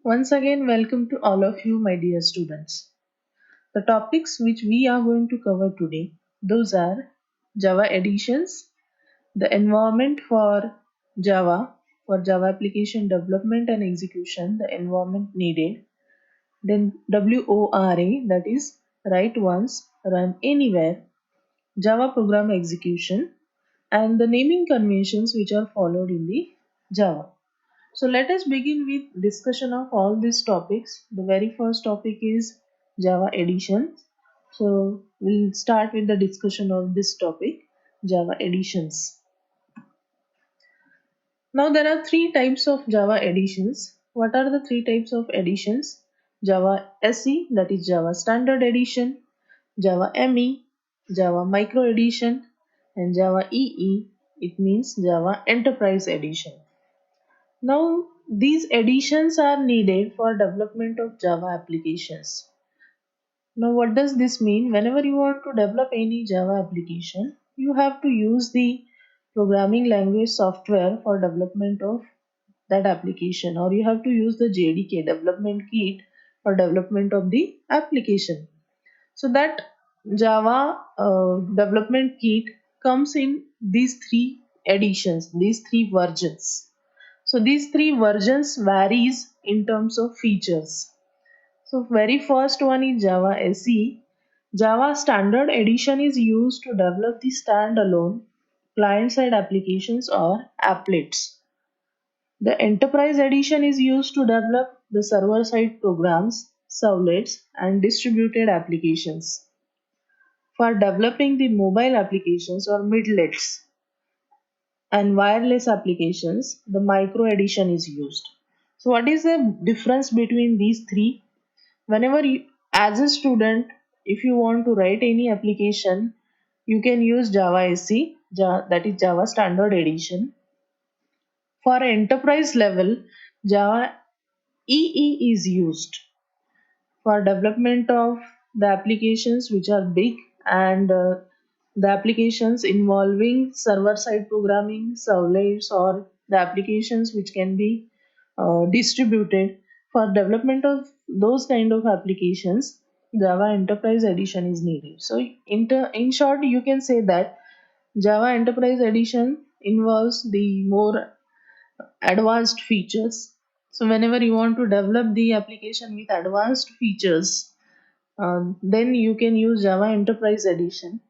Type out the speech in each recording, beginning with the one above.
Once again, welcome to all of you, my dear students. The topics which we are going to cover today, those are Java editions, the environment for Java application development and execution, the environment needed, then WORA, that is write once, run anywhere, Java program execution, and the naming conventions which are followed in the Java. So let us begin with discussion of all these topics. The very first topic is Java editions. So we'll start with the discussion of this topic, Java editions. Now there are three types of Java editions. What are the three types of editions? Java SE, that is Java Standard Edition, Java ME, Java Micro Edition, and Java EE, it means Java Enterprise Edition. Now, these additions are needed for development of Java applications. Now, what does this mean? Whenever you want to develop any Java application, you have to use the programming language software for development of that application, or you have to use the JDK development kit for development of the application. So that Java development kit comes in these three editions, these three versions. So these three versions varies in terms of features. So very first one is Java SE. Java Standard Edition is used to develop the standalone client-side applications or applets. The Enterprise Edition is used to develop the server-side programs, servlets, and distributed applications. For developing the mobile applications or midlets and wireless applications, the Micro Edition is used. So, what is the difference between these three? Whenever you, as a student, if you want to write any application, you can use Java SE, that is Java Standard Edition. For enterprise level, Java EE is used for development of the applications which are big and the applications involving server side programming, servlets, or the applications which can be distributed. For development of those kind of applications, Java Enterprise Edition is needed. So in short, you can say that Java Enterprise Edition involves the more advanced features. So whenever you want to develop the application with advanced features, then you can use Java Enterprise Edition.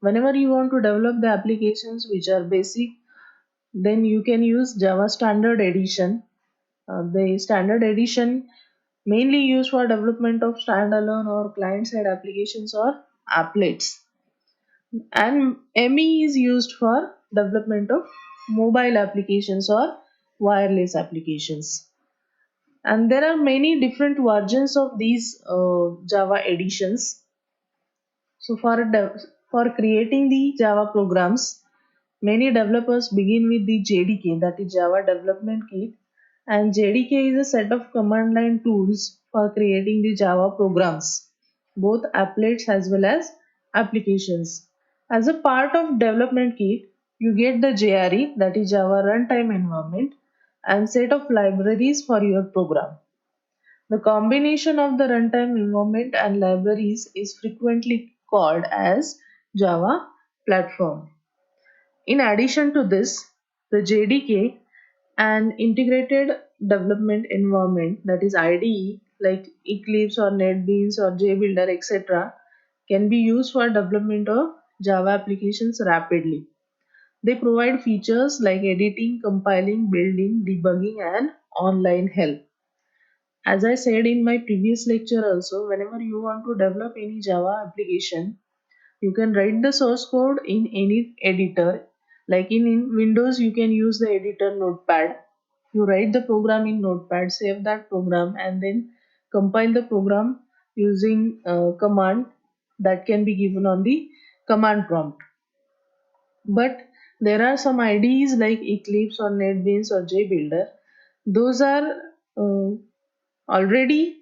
Whenever you want to develop the applications which are basic, then you can use Java Standard Edition. The Standard Edition mainly used for development of standalone or client-side applications or applets, and ME is used for development of mobile applications or wireless applications. And there are many different versions of these Java editions. So for creating the Java programs, many developers begin with the JDK, that is Java Development Kit, and JDK is a set of command line tools for creating the Java programs, both applets as well as applications. As a part of development kit, you get the JRE, that is Java Runtime Environment, and set of libraries for your program. The combination of the runtime environment and libraries is frequently called as Java Platform. In addition to this, the JDK and integrated development environment, that is IDE, like Eclipse or NetBeans or JBuilder, etc., can be used for development of Java applications rapidly. They provide features like editing, compiling, building, debugging, and online help. As I said in my previous lecture also, whenever you want to develop any Java application, you can write the source code in any editor. Like in Windows, you can use the editor Notepad. You write the program in Notepad, save that program, and then compile the program using a command that can be given on the command prompt. But there are some IDEs like Eclipse or NetBeans or JBuilder. Those are already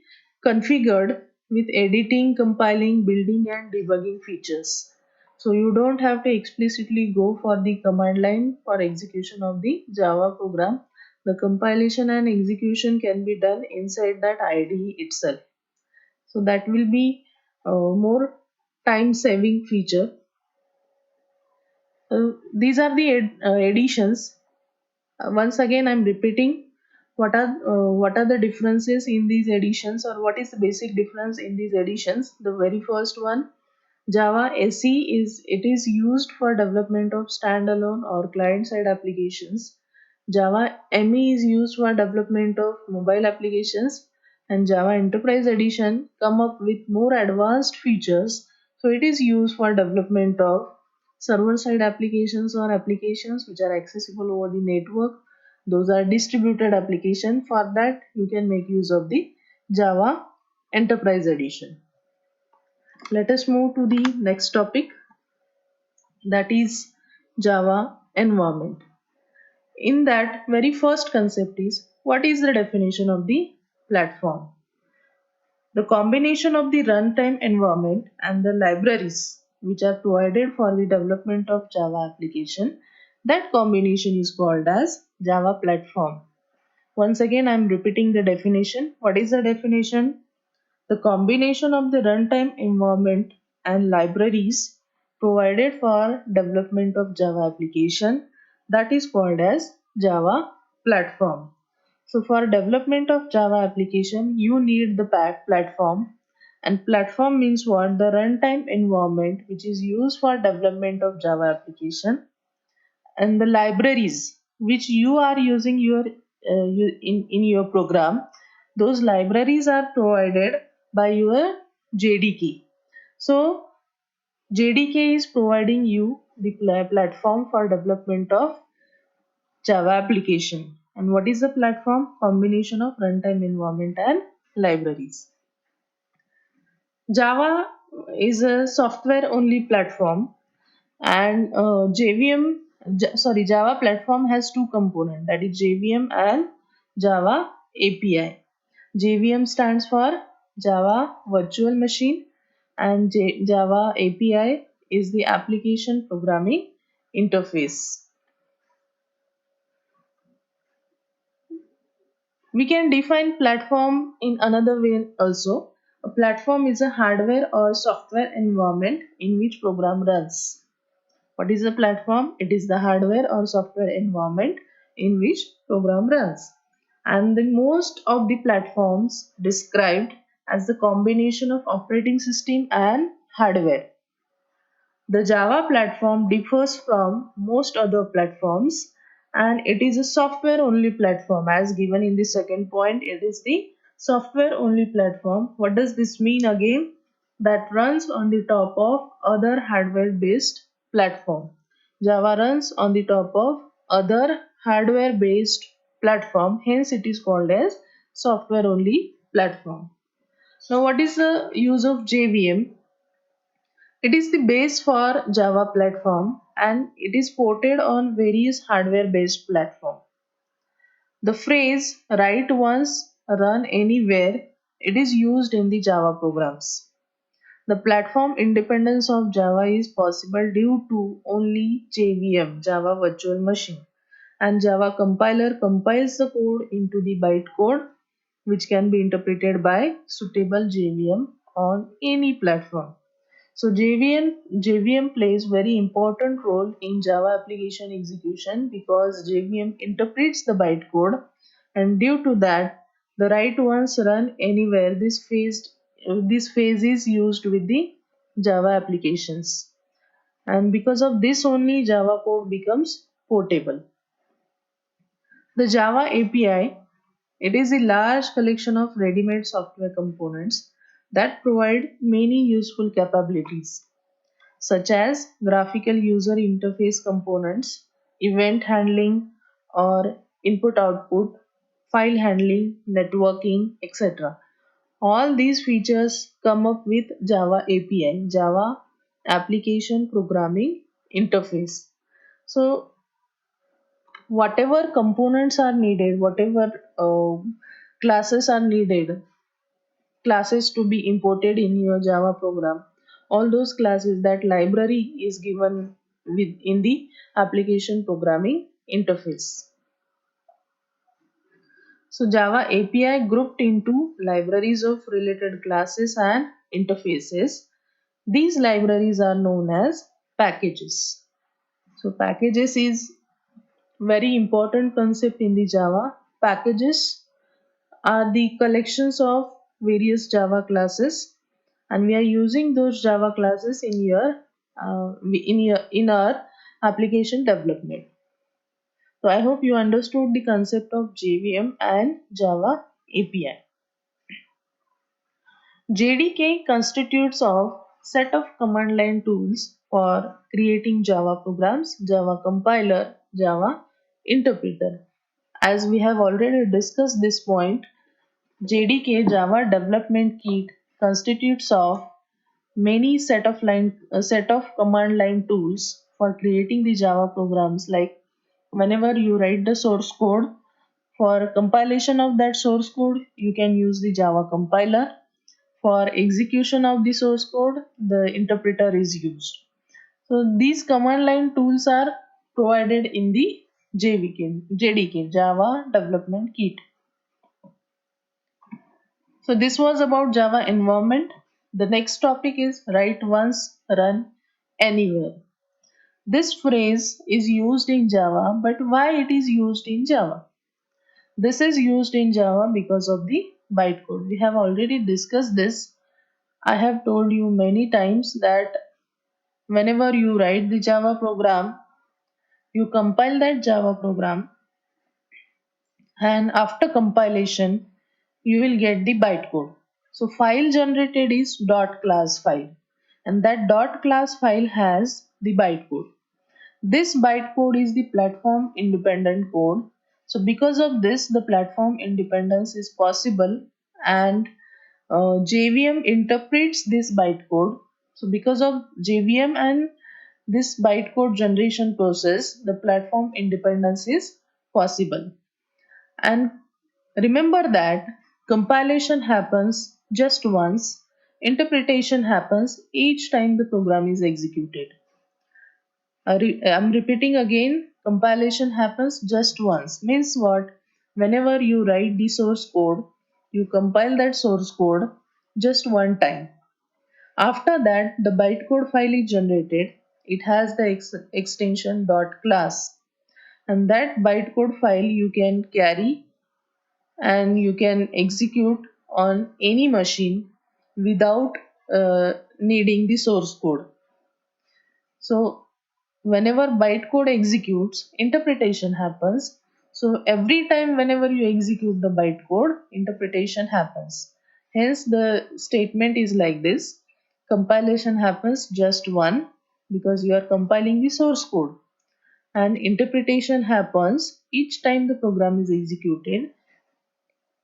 configured with editing, compiling, building, and debugging features. So you don't have to explicitly go for the command line for execution of the Java program. The compilation and execution can be done inside that IDE itself. So that will be a more time saving feature. These are the additions. Once again, I'm repeating what are the differences in these editions, or what is the basic difference in these editions. The very first one, Java SE, is used for development of standalone or client-side applications. Java ME is used for development of mobile applications, and Java Enterprise Edition come up with more advanced features. So it is used for development of server-side applications or applications which are accessible over the network. Those are distributed applications. For that, you can make use of the Java Enterprise Edition. Let us move to the next topic, that is Java environment. In that, very first concept is, what is the definition of the platform? The combination of the runtime environment and the libraries which are provided for the development of Java application, that combination is called as Java platform. Once again, I am repeating the definition. What is the definition? The combination of the runtime environment and libraries provided for development of Java application, that is called as Java platform. So for development of Java application, you need the platform, and platform means what? The runtime environment which is used for development of Java application, and the libraries which you are using in your program. Those libraries are provided by your JDK. So JDK is providing you the platform for development of Java application. And what is the platform? Combination of runtime environment and libraries. Java is a software only platform, and Java platform has two components, that is JVM and Java API. JVM stands for Java Virtual Machine, and Java API is the application programming interface. We can define platform in another way also. A platform is a hardware or software environment in which program runs. What is a platform? It is the hardware or software environment in which program runs. And the most of the platforms described as the combination of operating system and hardware. The Java platform differs from most other platforms, and it is a software only platform. As given in the second point, it is the software only platform. What does this mean again? That runs on the top of other hardware based platform. Java runs on the top of other hardware based platform, hence it is called as software only platform. Now what is the use of JVM? It is the base for Java platform, and it is ported on various hardware based platforms. The phrase write once, run anywhere, it is used in the Java programs. The platform independence of Java is possible due to only JVM, Java Virtual Machine, and Java compiler compiles the code into the bytecode which can be interpreted by suitable JVM on any platform. So JVM plays very important role in Java application execution because JVM interprets the bytecode, and due to that, the write once run anywhere. This phase is used with the Java applications, and because of this only Java code becomes portable. The Java API, it is a large collection of ready-made software components that provide many useful capabilities such as graphical user interface components, event handling or input output, file handling, networking, etc. All these features come up with Java API, Java Application Programming Interface. So, whatever components are needed, whatever classes are needed, classes to be imported in your Java program, all those classes, that library is given in the application programming interface. So Java API grouped into libraries of related classes and interfaces. These libraries are known as packages. So packages is very important concept in the Java. Packages are the collections of various Java classes, and we are using those Java classes in our application development. So I hope you understood the concept of JVM and Java API. JDK constitutes of set of command line tools for creating Java programs, Java compiler, Java interpreter. As we have already discussed this point, JDK Java Development Kit constitutes of many set of command line tools for creating the Java programs. Like whenever you write the source code, for compilation of that source code, you can use the Java compiler. For execution of the source code, the interpreter is used. So these command line tools are provided in the JDK Java Development Kit. So this was about Java environment. The next topic is write once, run anywhere. This phrase is used in Java, but why it is used in Java? This is used in Java because of the bytecode. We have already discussed this. I have told you many times that whenever you write the Java program, you compile that Java program, and after compilation, you will get the bytecode. So file generated is dot class file, and that dot class file has the bytecode. This bytecode is the platform independent code. So because of this, the platform independence is possible, and JVM interprets this bytecode. So because of JVM and this bytecode generation process, the platform independence is possible. And remember that compilation happens just once, interpretation happens each time the program is executed. I'm repeating again, compilation happens just once. Means what? Whenever you write the source code, you compile that source code just one time. After that, the bytecode file is generated. It has the extension .class, and that bytecode file you can carry and you can execute on any machine without needing the source code. So whenever bytecode executes, interpretation happens. So every time whenever you execute the bytecode, interpretation happens. Hence the statement is like this: compilation happens just one, because you are compiling the source code, and interpretation happens each time the program is executed,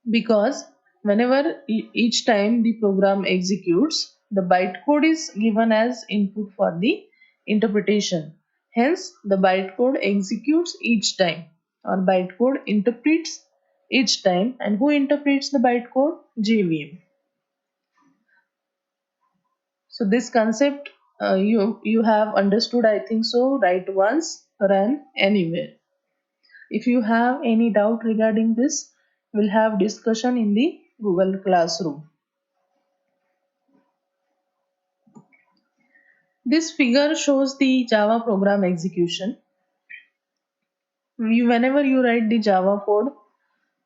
because whenever each time the program executes, the bytecode is given as input for the interpretation. Hence the bytecode executes each time, or bytecode interprets each time. And who interprets the bytecode? JVM. So this concept, you have understood, I think so. Write once, run anywhere. If you have any doubt regarding this, we'll have discussion in the Google Classroom. This figure shows the Java program execution. Whenever you write the Java code,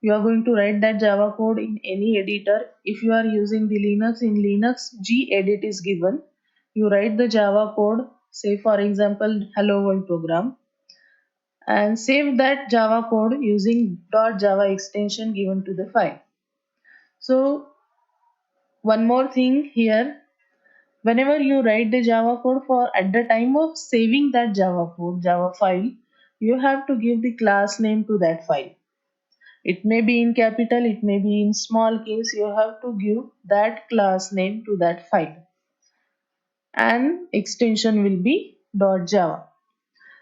you are going to write that Java code in any editor. If you are using the Linux, in Linux, gedit is given. You write the Java code, say for example, hello world program, and save that Java code using .java extension given to the file. So one more thing here, whenever you write the Java code, for at the time of saving that Java code, Java file, you have to give the class name to that file. It may be in capital, it may be in small case. You have to give that class name to that file, and extension will be .java.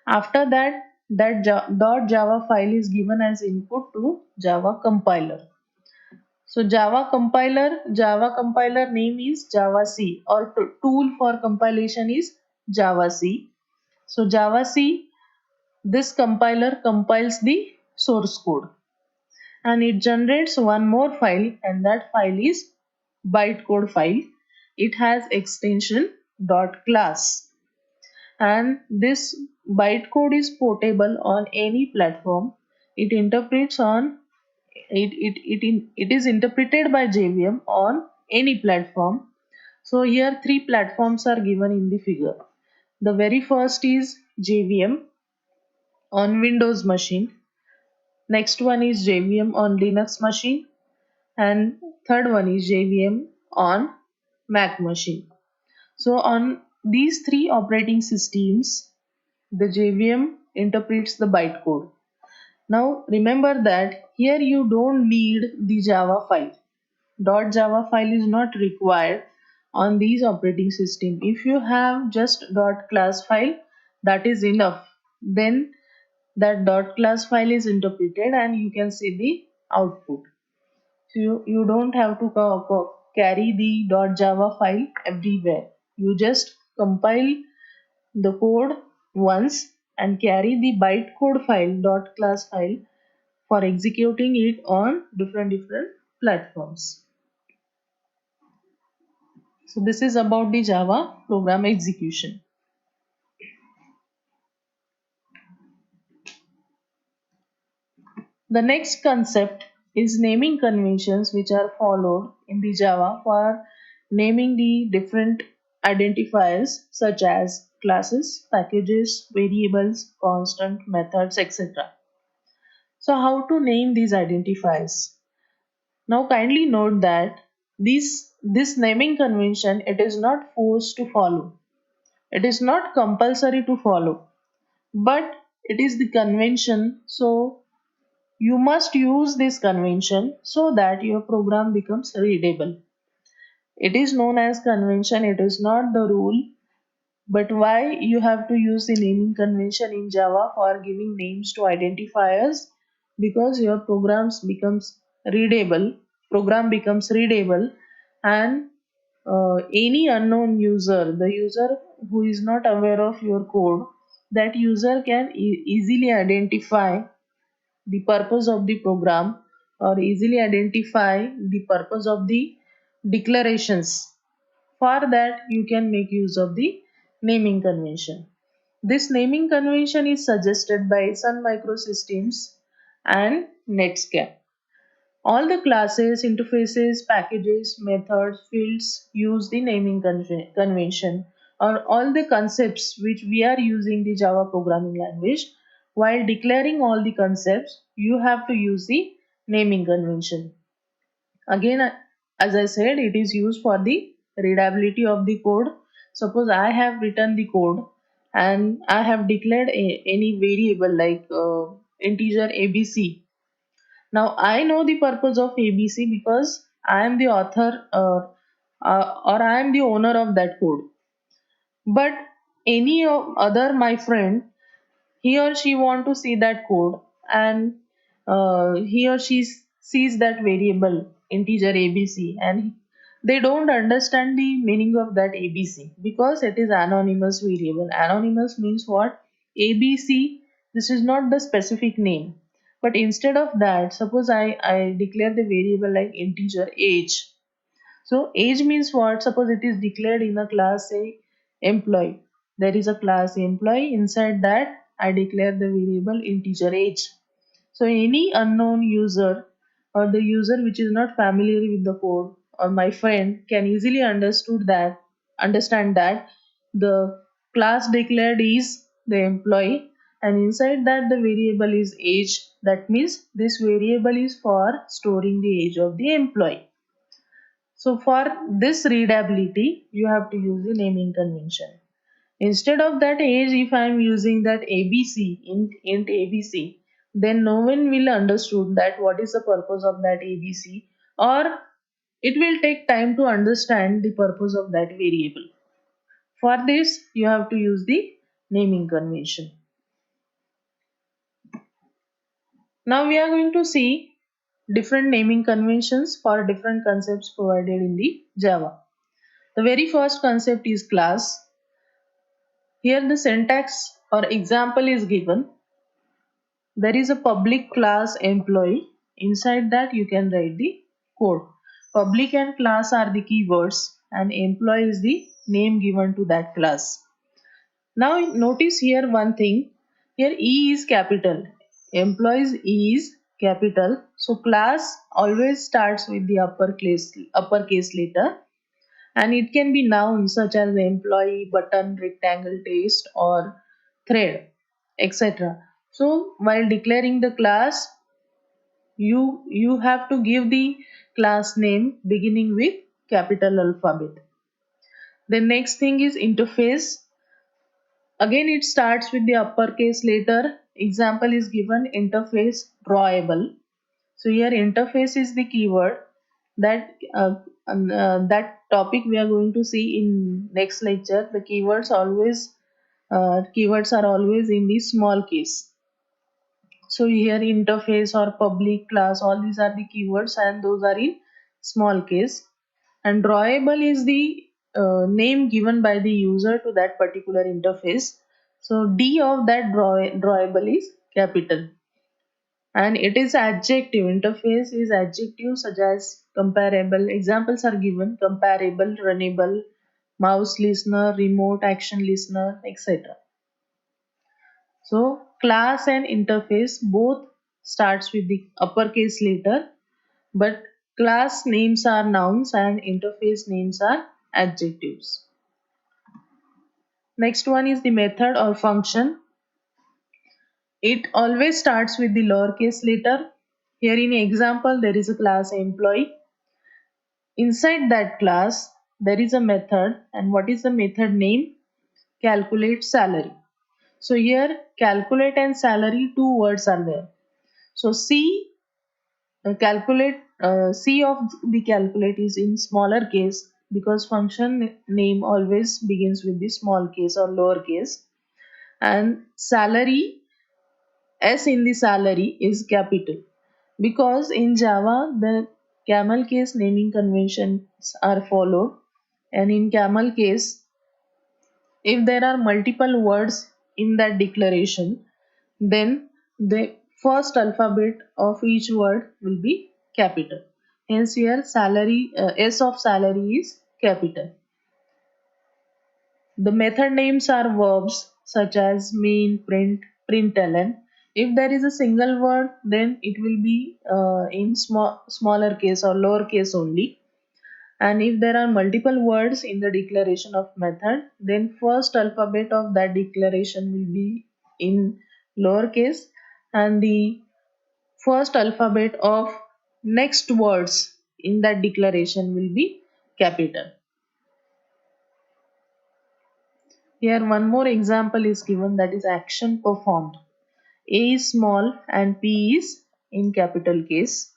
After that, .java file is given as input to Java compiler. So Java compiler name is JavaC, or tool for compilation is JavaC. So JavaC, this compiler compiles the source code. and it generates one more file, and that file is bytecode file. It has extension .class, and this bytecode is portable on any platform. It interprets on it is interpreted by JVM on any platform. So here three platforms are given in the figure. The very first is JVM on Windows machine. Next one is JVM on Linux machine, and third one is JVM on Mac machine. So on these three operating systems, the JVM interprets the bytecode. Now remember that here you don't need the Java file. .java file is not required on these operating system. If you have just .class file, that is enough. Then that .class file is interpreted and you can see the output. So you don't have to carry the .java file everywhere. You just compile the code once and carry the bytecode file .class file for executing it on different platforms. So this is about the Java program execution. The next concept is naming conventions which are followed in the Java for naming the different identifiers such as classes, packages, variables, constant, methods, etc. So how to name these identifiers? Now kindly note that this naming convention, it is not forced to follow. It is not compulsory to follow, but it is the convention. So you must use this convention so that your program becomes readable. It is known as convention, it is not the rule. But why you have to use the naming convention in Java for giving names to identifiers? Because your program becomes readable, and any unknown user, the user who is not aware of your code, that user can easily identify the purpose of the program or easily identify the purpose of the declarations. For that, you can make use of the naming convention. This naming convention is suggested by Sun Microsystems and Netscape. All the classes, interfaces, packages, methods, fields use the naming convention, or all the concepts which we are using the Java programming language. While declaring all the concepts, you have to use the naming convention. Again, as I said, it is used for the readability of the code. Suppose I have written the code and I have declared any variable like integer ABC. Now I know the purpose of ABC because I am the author, or I am the owner of that code. But any other my friend, he or she want to see that code, and he or she sees that variable integer ABC, and they don't understand the meaning of that ABC because it is anonymous variable. Anonymous means what? ABC, this is not the specific name, but instead of that, suppose I declare the variable like integer age. So age means what? Suppose it is declared in a class, say employee. There is a class employee. Inside that, I declare the variable integer age. So any unknown user or the user which is not familiar with the code or my friend can easily understand that the class declared is the employee, and inside that the variable is age. That means this variable is for storing the age of the employee. So for this readability, you have to use the naming convention. Instead of that age, if I am using that ABC, int ABC, then no one will understood that what is the purpose of that ABC, or it will take time to understand the purpose of that variable. For this, you have to use the naming convention. Now we are going to see different naming conventions for different concepts provided in the Java. The very first concept is class. Here the syntax or example is given. There is a public class employee. Inside that you can write the code. Public and class are the keywords and employee is the name given to that class. Now notice here one thing. Here E is capital. Employees E is capital. So class always starts with the uppercase letter, and it can be nouns such as employee, button, rectangle, taste, or thread, etc. So while declaring the class, you have to give the class name beginning with capital alphabet. The next thing is interface. Again, it starts with the uppercase letter. Example is given, interface drawable. So here interface is the keyword that topic we are going to see in next lecture. The keywords are always in the small case. So here interface or public, class, all these are the keywords and those are in small case. And drawable is the name given by the user to that particular interface. So D of that drawable is capital. And it is adjective. Interface is adjective such as comparable. Examples are given: comparable, runnable, mouse listener, remote action listener, etc. So class and interface both starts with the uppercase letter, but class names are nouns and interface names are adjectives. Next one is the method or function. It always starts with the lowercase letter. Here in example there is a class employee. Inside that class there is a method, and what is the method name? Calculate salary. So here calculate and salary, two words are there. So C of the calculate is in smaller case because function name always begins with the small case or lower case, and salary, S in the salary is capital because in Java the camel case naming conventions are followed, and in camel case if there are multiple words in that declaration, then the first alphabet of each word will be capital. Hence here S of salary is capital. The method names are verbs such as main, print, println. If there is a single word, then it will be in smaller case or lower case only. And if there are multiple words in the declaration of method, then first alphabet of that declaration will be in lowercase, and the first alphabet of next words in that declaration will be capital. Here one more example is given, that is action performed. A is small and P is in capital case,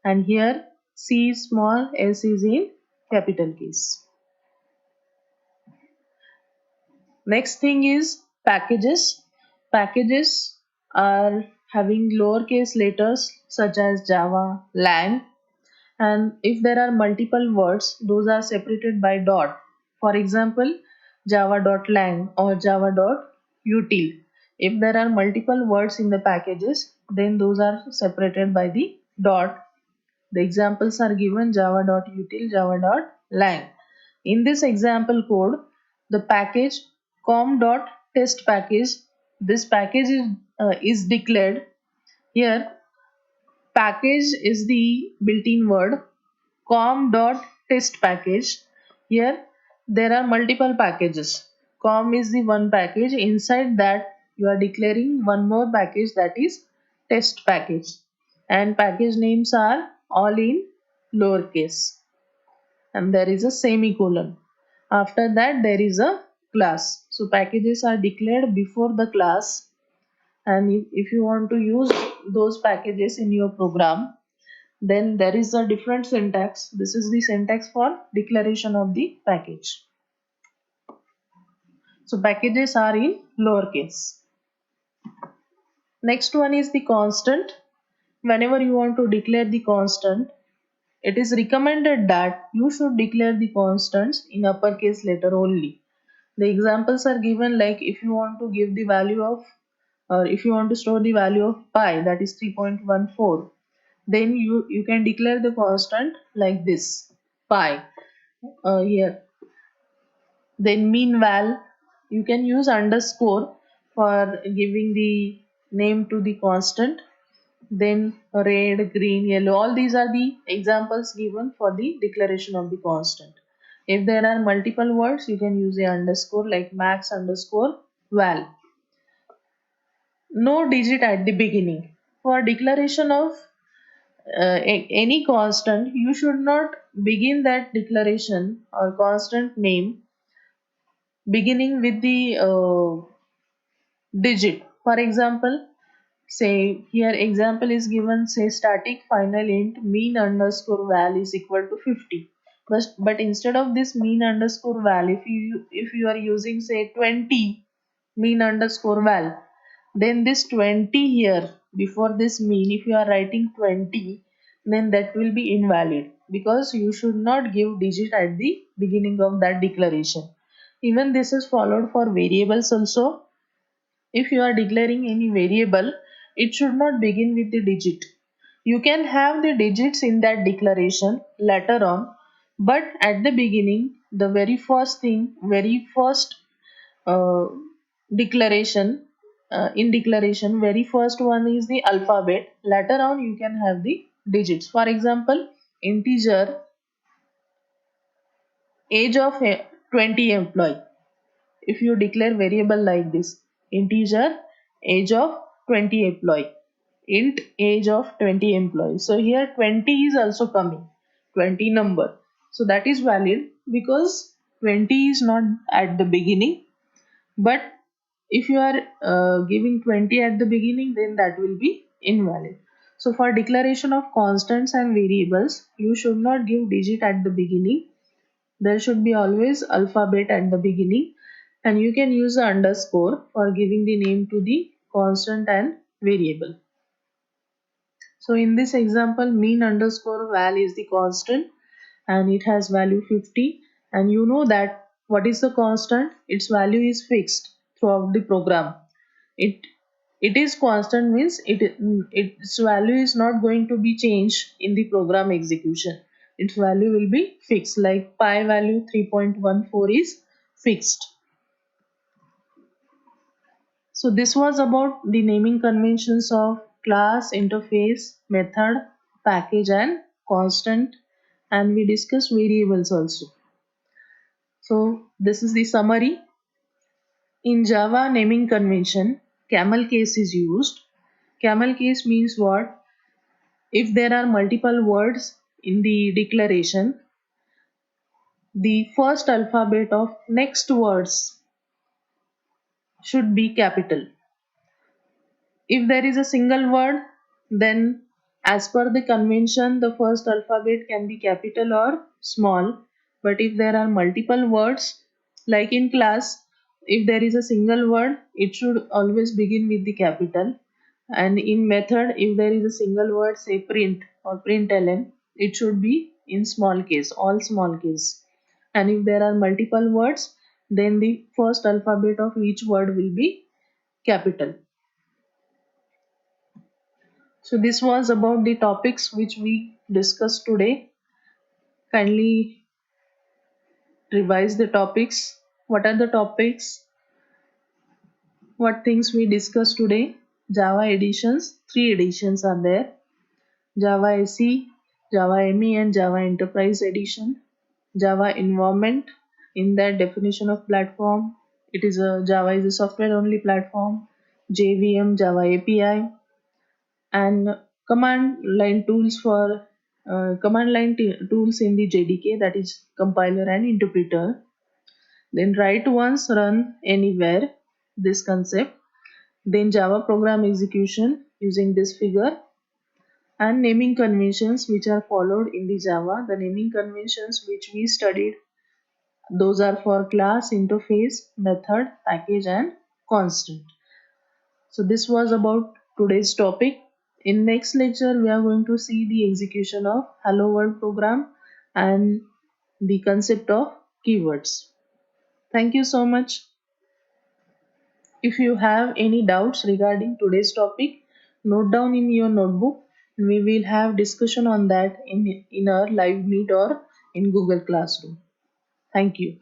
and here C is small, S is in capital case. Next thing is packages. Packages are having lowercase letters such as Java, Lang, and if there are multiple words, those are separated by dot. For example, java.lang or java.util. If there are multiple words in the packages, then those are separated by the dot. The examples are given: java.util, java.lang. In this example code, the package com.test package, this package is declared. Here package is the built-in word, com.test package. Here there are multiple packages. Com is the one package. Inside that you are declaring one more package, that is test package, and package names are all in lowercase, and there is a semicolon. After that there is a class. So packages are declared before the class, and if you want to use those packages in your program, then there is a different syntax. This is the syntax for declaration of the package. So packages are in lowercase. Next one is the constant. Whenever you want to declare the constant, it is recommended that you should declare the constants in uppercase letter only. The examples are given, like if you want to give the value of, or if you want to store the value of pi, that is 3.14, Then you can declare the constant like this, pi, here. Then meanwhile, you can use underscore for giving the name to the constant. Then red, green, yellow, all these are the examples given for the declaration of the constant. If there are multiple words, you can use a underscore like max underscore val. No digit at the beginning. For declaration of any constant, you should not begin that declaration or constant name beginning with the digit. For example, say here example is given, say static final int mean underscore val is equal to 50. But instead of this mean underscore val, if you are using say 20 mean underscore val, then this 20 here before this mean, if you are writing 20, then that will be invalid, because you should not give digit at the beginning of that declaration. Even this is followed for variables also. If you are declaring any variable, it should not begin with the digit. You can have the digits in that declaration later on, but at the beginning, the very first uh, declaration, in declaration, very first one is the alphabet. Later on, you can have the digits. For example, integer age of 20 employee. If you declare variable like this, integer age of 20 employee, int age of 20 employees, so here 20 is also coming, 20 number, so that is valid because 20 is not at the beginning. But if you are giving 20 at the beginning, then that will be invalid. So for declaration of constants and variables, you should not give digit at the beginning. There should be always alphabet at the beginning, and you can use the underscore for giving the name to the constant and variable. So in this example, mean underscore val is the constant and it has value 50, and you know that what is the constant? Its value is fixed throughout the program. It it is constant means its value is not going to be changed in the program execution. Its value will be fixed, like pi value 3.14 is fixed. So this was about the naming conventions of class, interface, method, package and constant, and we discussed variables also. So this is the summary. In Java naming convention, camel case is used. Camel case means what? If there are multiple words in the declaration, the first alphabet of next words should be capital. If there is a single word, then as per the convention, the first alphabet can be capital or small. But if there are multiple words, like in class, if there is a single word, it should always begin with the capital. And in method, if there is a single word, say print or println, it should be in small case, all small case. And if there are multiple words, then the first alphabet of each word will be capital. So this was about the topics which we discussed today. Kindly revise the topics. What are the topics? What things we discussed today? Java editions. 3 editions are there. Java SE, Java ME and Java Enterprise Edition. Java environment. In that definition of platform, it is a Java is a software only platform. JVM, Java API, and command line tools in the JDK, that is compiler and interpreter. Then write once, run anywhere, this concept. Then Java program execution using this figure, and naming conventions which are followed in the Java. The naming conventions which we studied, those are for class, interface, method, package and constant. So this was about today's topic. In next lecture, we are going to see the execution of Hello World program and the concept of keywords. Thank you so much. If you have any doubts regarding today's topic, note down in your notebook We will have discussion on that in our live meet or in Google Classroom. Thank you.